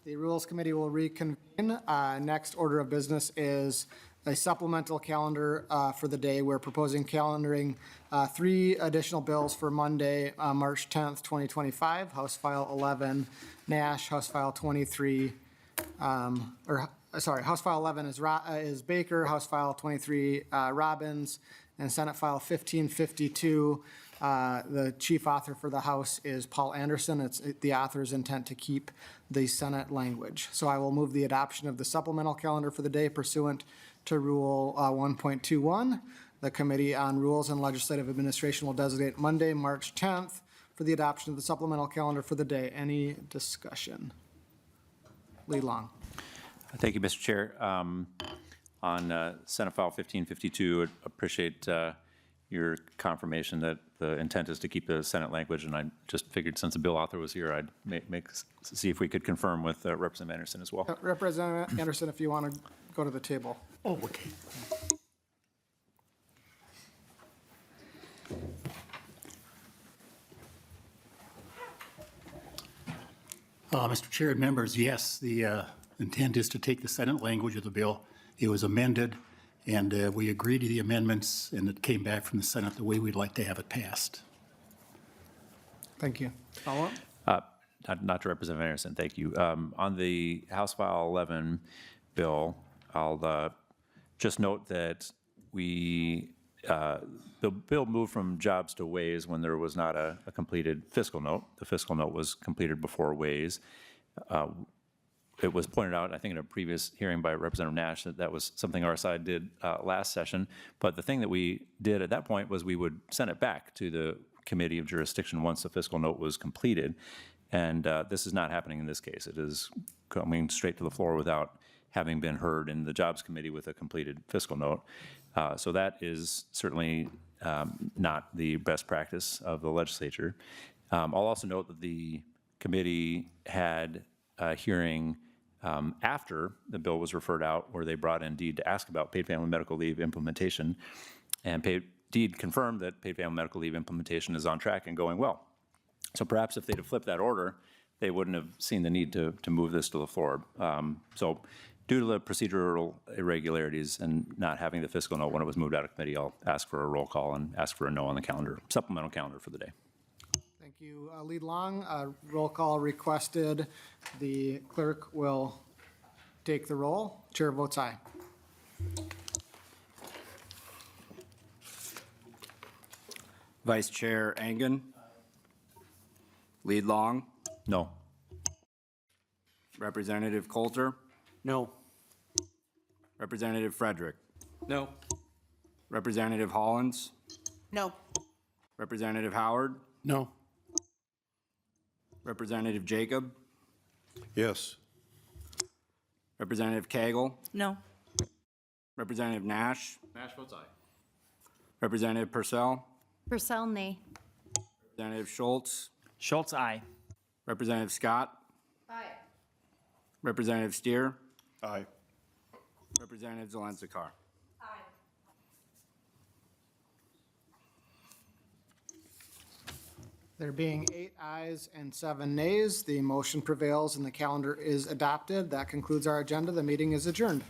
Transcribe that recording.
The Rules Committee will reconvene. Next order of business is a supplemental calendar for the day. We're proposing calendaring 3 additional bills for Monday, March 10th, 2025. House File 11, Nash, House File 23, House File 11 is Baker, House File 23 Robbins, and Senate File 1552. The chief author for the House is Paul Anderson. It's the author's intent to keep the Senate language. So I will move the adoption of the supplemental calendar for the day pursuant to Rule 1.21. The Committee on Rules and Legislative Administration will designate Monday, March 10th for the adoption of the supplemental calendar for the day. Any discussion? Lead Long. Thank you, Mr. Chair. On Senate File 1552, I appreciate your confirmation that the intent is to keep the Senate language, and I just figured since the bill author was here, I'd see if we could confirm with Representative Anderson as well. Representative Anderson, if you want to go to the table. Oh, okay. Mr. Chair and members, yes, the intent is to take the Senate language of the bill. It was amended, and we agreed to the amendments, and it came back from the Senate the way we'd like to have it passed. Thank you. Follow up? Not to Representative Anderson, thank you. On the House File 11 bill, I'll just note that the bill moved from jobs to ways when there was not a completed fiscal note. The fiscal note was completed before ways. It was pointed out, I think in a previous hearing by Representative Nash, that that was something our side did last session. But the thing that we did at that point was we would send it back to the Committee of Jurisdiction once the fiscal note was completed. And this is not happening in this case. It is coming straight to the floor without having been heard in the Jobs Committee with a completed fiscal note. So that is certainly not the best practice of the legislature. I'll also note that the committee had a hearing after the bill was referred out where they brought in DEED to ask about paid family medical leave implementation, and DEED confirmed that paid family medical leave implementation is on track and going well. So perhaps if they'd have flipped that order, they wouldn't have seen the need to move this to the floor. So due to the procedural irregularities and not having the fiscal note when it was moved out of committee, I'll ask for a roll call and ask for a no on the calendar, supplemental calendar for the day. Thank you. Lead Long, roll call requested. The clerk will take the roll. Chair votes aye. Vice Chair Engen. Lead Long. No. Representative Coulter. No. Representative Frederick. No. Representative Hollins. No. Representative Howard. No. Representative Jacob. Yes. Representative Cagle. No. Representative Nash. Nash votes aye. Representative Purcell. Purcell, nay. Representative Schultz. Schultz, aye. Representative Scott. Aye. Representative Steer. Aye. Representative Zelensakar. There being 8 ayes and 7 nays, the motion prevails and the calendar is adopted. That concludes our agenda. The meeting is adjourned.